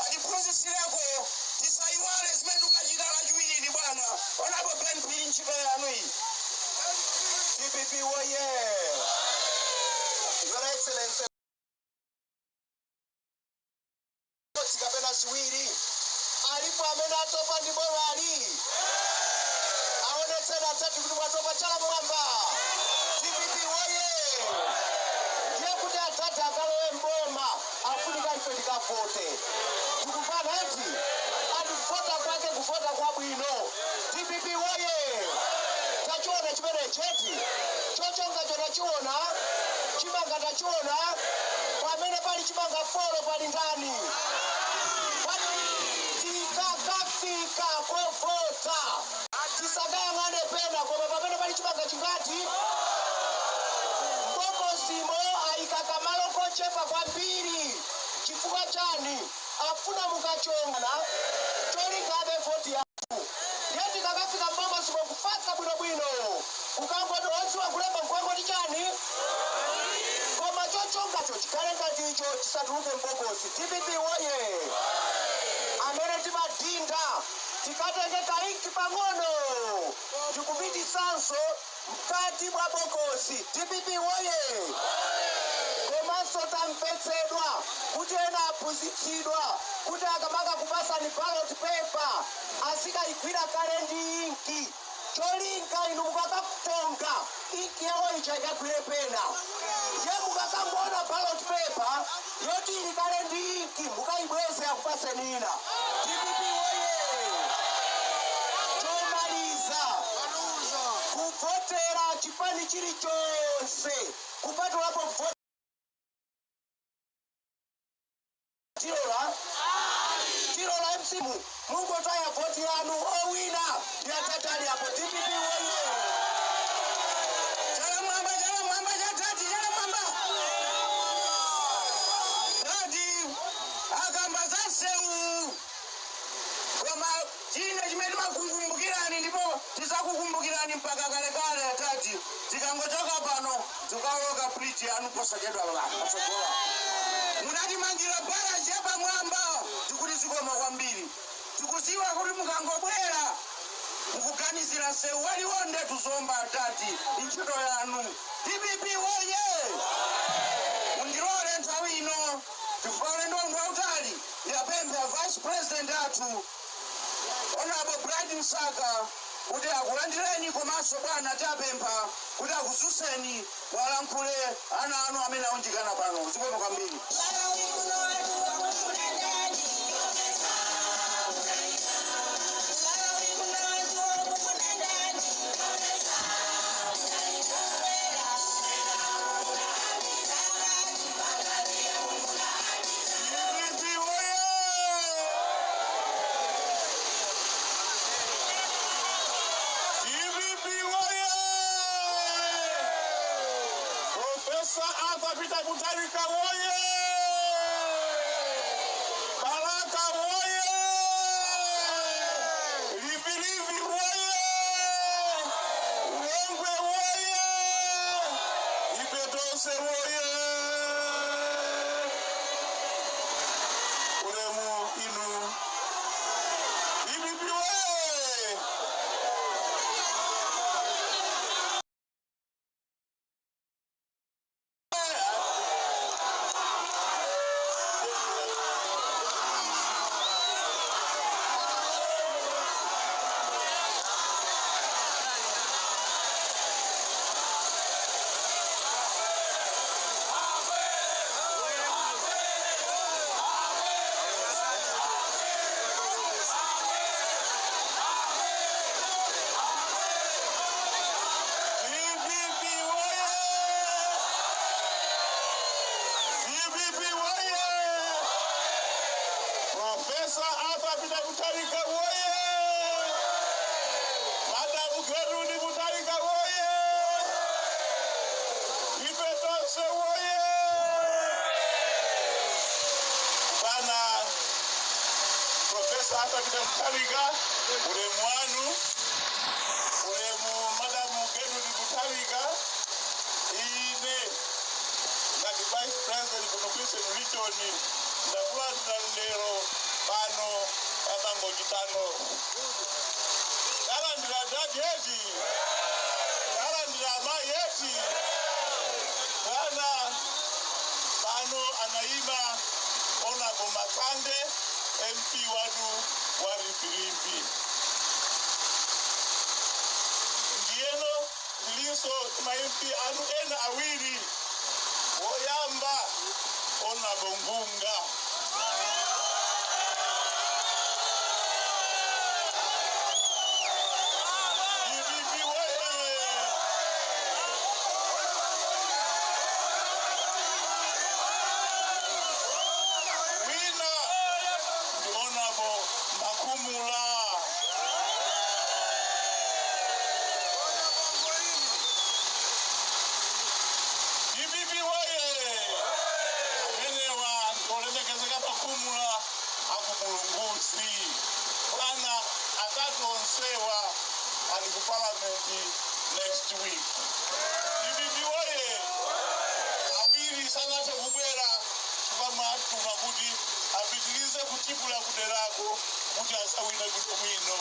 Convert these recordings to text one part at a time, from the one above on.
Adiphunzitsirako tisaiwale zimene tukachita lachiwiri ni bwana. Onapo Ben Phiri ntchito yanu iyi. DPP woye. Your Excellency. Sikapena chiwiri. Alipo amene atopa ndi bora ali. Aonetsera atatu kuti mwatopa chala mwamba. DPP woye. Ndiye kuti atatu akalowe mboma. Afunika ifedika fote. Tukufana eti. Adufota kwake kufota kwa bwino. DPP woye. Tachiona chimene cheti. Chochonga chonachiona. Chimanga tachiona. Pamene pali chimanga folo pali ndani. Tikakafika kofota. Tisagayang'ane pena koma pamene pali chimanga chingati. Mbokosimo ayikakamalo kochepa kwambiri. Chifukwa chani afuna mukachongana cholingabe voti yathu. Yeti kakafika mbokosimo kufasa bwinobwino. Ukangoti odziwa kulemba mkwangoti chani. Koma chochongacho chikhale ngati icho chisatuluke mbokosi. DPP woye. Amene timadinda tikatenge kainki pang'ono tikupitisanso mkati mwa bokosi. DPP woye. Komanso tamvetsedwa kuti ena aphunzitsidwa kuti akamaka kupasani ballot paper asikayigwira kale ndi inki. Cholinga inu mukakakutonga inki yawo ija ikagwire pena. Ye mukakangona ballot paper yoti ili kale ndi inki mukayibweze akupaseni ina. DPP woye. Chomaliza kuvotera chipani chilichonse kupatulapo voti. Tirola msimu Mungu taya voti yanu owina ya tatali hapo. DPP woye. Chala mwamba chatati chala mwamba. Tati akamba zaseu. Koma chine chimene makukumbukirani ndipo tisakukumbukirani mpaka kale kale tati. Tikangochoka pano tukaloka preach yanu posachedwa pasokola. Munatimangira baraji hapa mwamba tikuti zikoma kwambiri. Tikuziwa kuti mukangobwera mukuganizira sewu waliwonde tuzomba atati ntchito yanu. DPP woye. Mundilole nthawi ino tifale ndongo yautali yapempha Vice President athu Honorable Bright Msaka kuti akulandireni komanso bwana tapempha kuti akuzuseni walankhule ana anu amene aunjikana pano. Zikoma kwambiri. Peter Mutharika woye. Baraka woye. Livi woye. Wengwe woye. Ibetose woye. Uremu inu. Livi woye. Peter Mutharika woye. Madam Gertrude Mutharika woye. Ibetose woye. Bana Professor Peter Mutharika uremu wanu. Uremu Madam Gertrude Mutharika. Ine ngati Vice President kuno Christian Region ndakuwa ndalero pano akangojitano alandira dadi yeti alandira mai yeti bwana pano anaima Honorable Makande MP wanu wa Rifirimbi ndieno ziliso ma MP anu ena awiri woyamba Honorable Ngunga next week. Bibi woye abiri sana kubera chipamatu makuti apitilize kutipula kuderako kuti asawina kutomwino.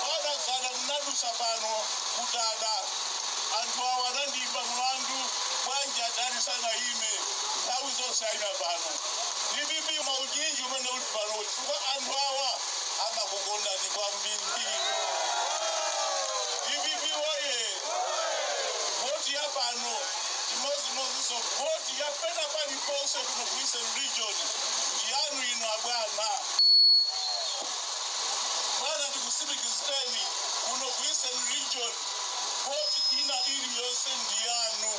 Bana kana mnadusa pano kutada anthu awa anandimba mlandu bwanja dali sana ime nthawi zonse aina pano. Bibi maujinji umene uli pano chifukwa anthu awa amakukonda ni kwambiri. Panoimozi voti yapenda paliponse kuno ku Eastern Region ndiyanu ino abwana bwana ndikusimikizeni kuno ku Eastern Region voti ina iliyonse ndiyanu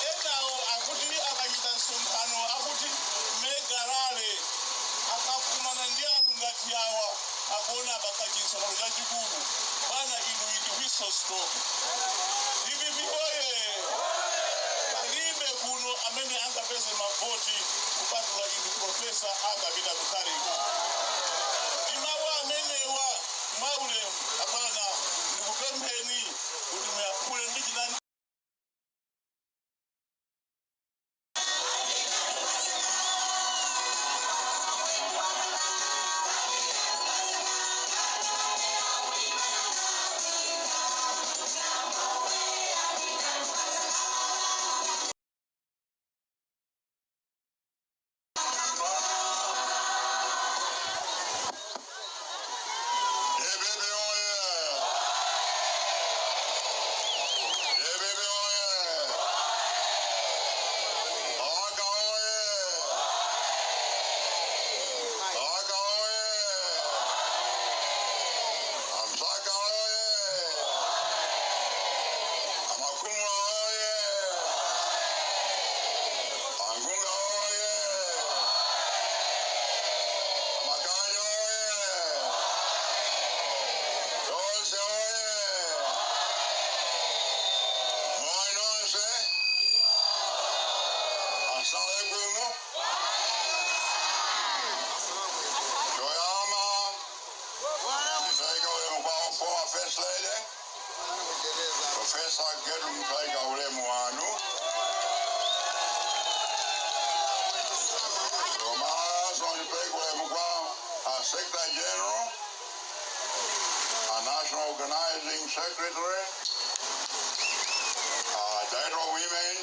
enawo akuti akachita msonkhano akuti Megalale akakumana ndi anthu ngati awa akuona bakachisonkhano chachikulu bwana inu ili whistle stop Bibi oye palibe kuno amene angapeze mavoti kupatula inu Profesa akapita kukhalika imawa amenewa mwaulemu abana ndikupempheni kuti muyakhule ndi chinani Professor Gedum Taiga ulemu wanu Thomas onipeke ulemu kwa Secretary General National Organizing Secretary Director of Women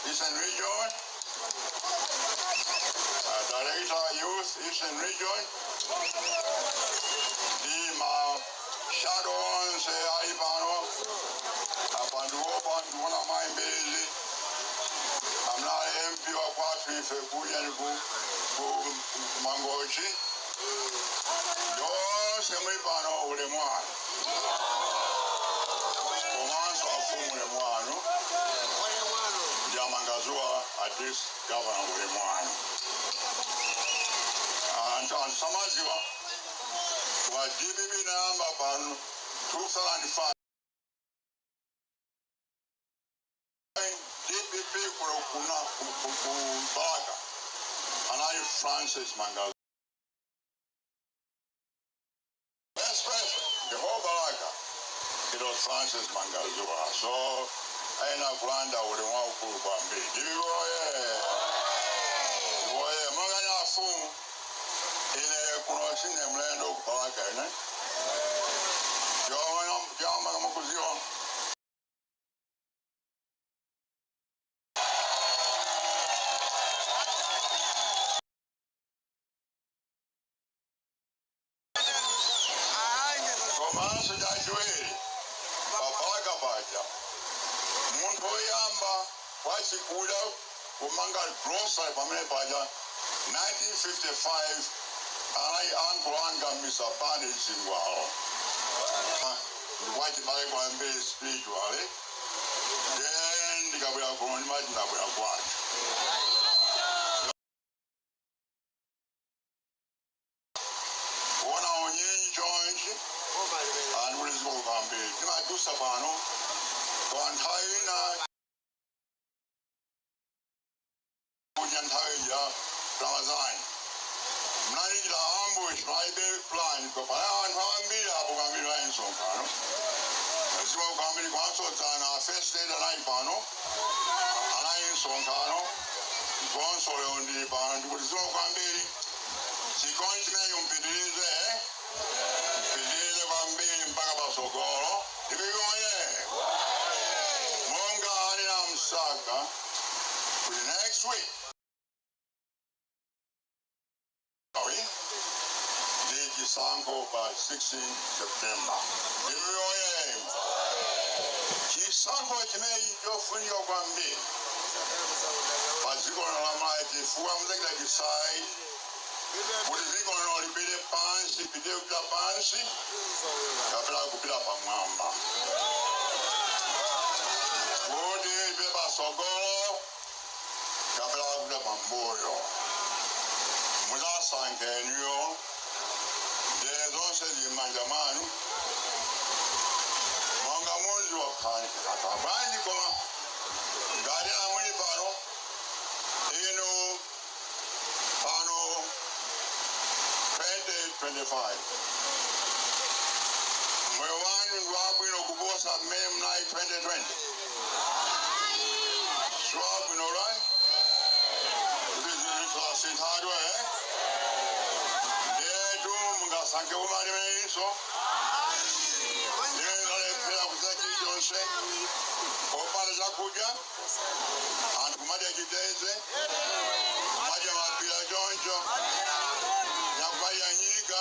Eastern Region Director Youth Eastern Region Dima Shadow ones Alipano Apanduopa Nduna Maimbezi Amna MP wa kwatu Fekuja niku Mangochi Yose mwipano ule mwanu Komanso afumu ule mwanu Jamangazua at this governor ule mwanu Samaziwa wa DBB namba panu 2005 DBB kuna Baraka Anayi Francis Mangazu best person the whole Baraka it was Francis Mangazu so aina kulanda ule mwa ukulu kwa mbili DBB oye magana afumu kuno sine mlendo kupaka ne yo kama kuzio komanso jajueli papaka paja muntu oyamba wachikula kumanga grosa pamene paja 1955 anali ankulanga misapani chingwalo wachibale kwambiri spiritually then ndikabwera kuno ndimati ndabwera kwacho kuona onyenyi chonchi andikuliziko kwambiri timadusa pano kwa nthawi ina kudya nthawi ya Ramazani mnalikira ambush maibe plan kopaya anthu ambiri apo kwambiri layinsonkhano ziko kwambiri kwasodzana first aid anali pano anayinsonkhano konsolo ndi pano ndikuti ziko kwambiri chikondi chimene mpitirize kwambiri mpaka pasogolo ndipikoye monga anena Msaka kuti next week chisankho pa 16 September ndipikoye chisankho chimenechi chofunika kwambiri padziko la Malawi chifukwa muzachita decide kuti dziko lino lipite pansi pite kupita pansi kapena kupita pamwamba kuti lipite pasogolo kapena kupita pambuyo muzasankheniyo ndiye zonse zimanja manu monga muzi wakhani akabandi koma ngati amuli pano ino pano 2025 moyo wanu ndiwabwino kuposa mmene mnali 2020 siwabwino right sinthadwa ndetu mungasankhe umali menenso ndingalephera kuzaki chonse opanda chakudya anthu kumadya chiteze kumadya mapira choncho nakumadya nyika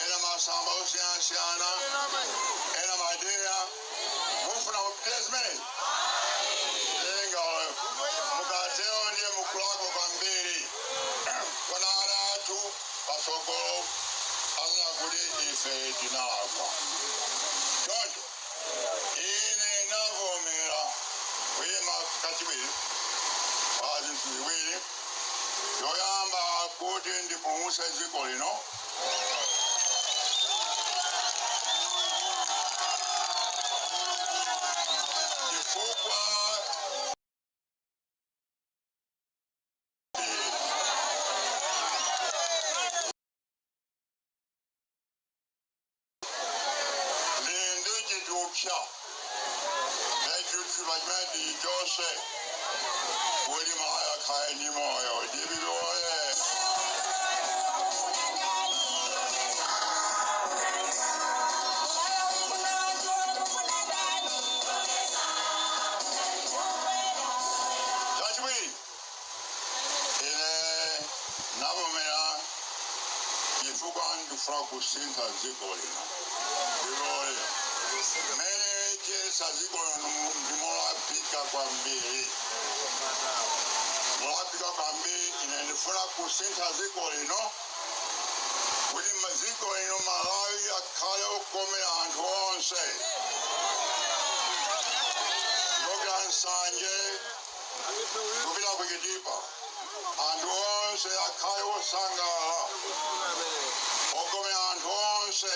ena masamba osiyanasiyana ena madeya mufuna kupitira zimenezi mukatero ndiye mukulako kwambiri kona aratu pasogolo asina kuti ife tinalakwa choncho ine navomera kuyima kachiwiri pa zinthu ziwiri yoyamba kuti ndipulumutse dziko lino chifukwa Majmedi Jose Wili Mahaya Kaini Moyo Dibigoye Tajwi Ine Navomea Yifuka Ndufra Kusinta Zikolina Dibigoye Saziko ndimolapika kwambiri molapika kwambiri ine ndifuna kusintha ziko lino kuti maziko lino Malawi akhale okomera anthu onse kupita nsanje kupita kuchitipa anthu onse akhale osangala okomera anthu onse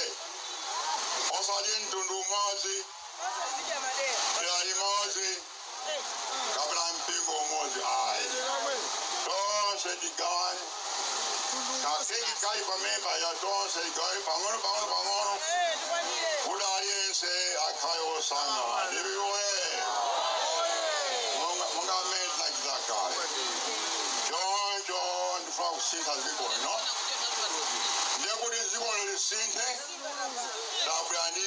osati mtundu umodzi limodzi kapena mpingo umodzi ayi tonse tigawane kakeki kali pamemba ya tonse tigawane pang'ono kuti aliyense akhale osangala ndibiwe monga mmene tinachita kale choncho ndifuna kusintha dziko lino ndiye kuti dziko lisinthe tabwera ndi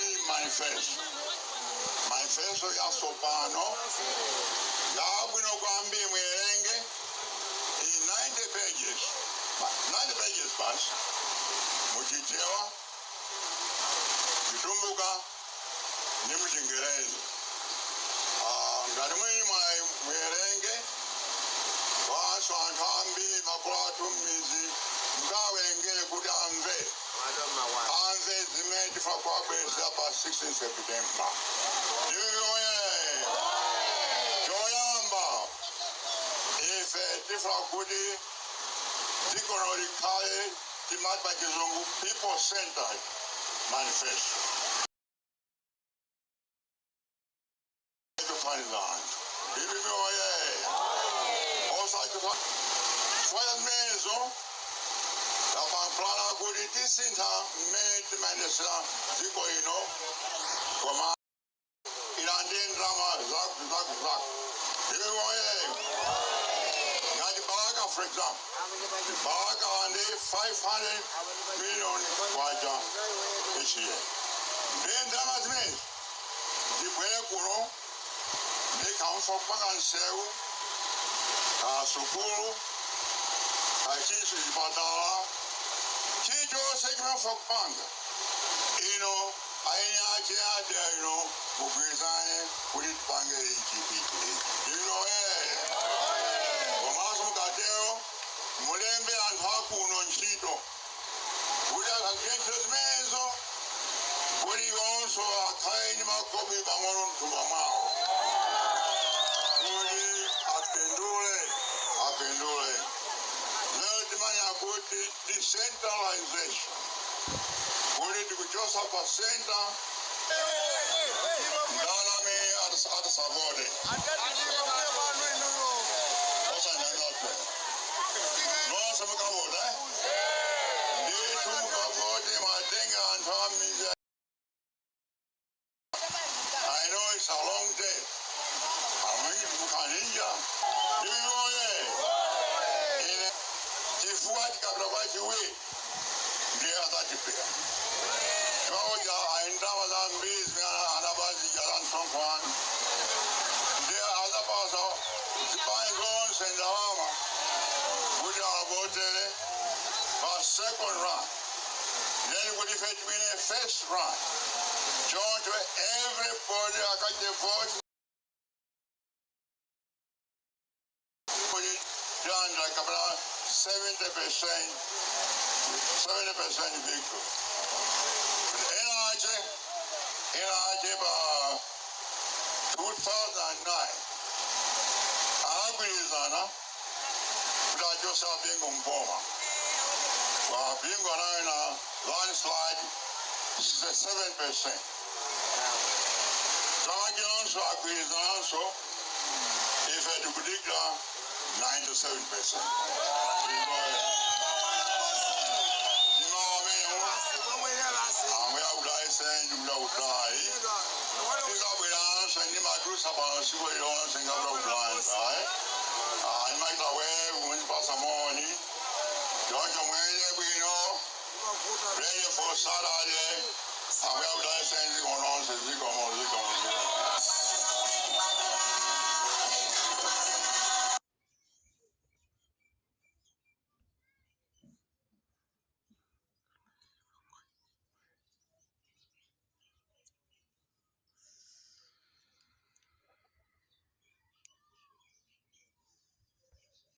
manifesto yatsopano yabwino kwambiri muwerenge in 90 pages basi muchichewa chitumbuka ndi muchingerezi. Ngati mwini muwerenge wanso anthu ambiri makolo athu m'mizi mukawengere kuti amve zimene tifa kuwabwereza pa 16 September. Choyamba ife tifa kuti dziko likhale timati pa chizungu people centered manifesto. Mezo yapamplana kuti tisintha mmene timayendesera dziko ino koma ilande ndalama zaku iwoye ngati Baraka for example Baraka wande 500 million kwacha each year. Then ndalama zimene zibwere kuno ndikhaunso kupanga nsewu kasukulu kachisu chipatala chilichonse chimafa kupanga ino aine ache ade ino mugwirizane kuti tipange ichi ino komanso mukatero mulembe anthu akuno ntchito kuti akagwire ntchito zimenezo kuti yonso akhale ndi makopi pang'ono mthumba mwawo kuti apindule. Leo timanya kuti decentralization kuti tikuchosa pa center ndalama atisavote nonse mukavote ndithu mukavote matenga anthu amizi. I know it's a long day. Mukaninja iwoye ine chifukwa chikapita chiwi ndiye atachipira choja aindama zambiri zimene adabazija za msonkhano ndiye adapasa zipani zonse ndalama kuti avotere pa second round, then kuti ife tiwine first round. Choncho everybody akache vote done like about 70% victory. NRJ by 2009, Agbilizana, Rajosa Bingo Mboma. Bingo na landslide 7%. Rajosa Agbilizana, so if I do particular 97%. Ready for Saturday, and we have license on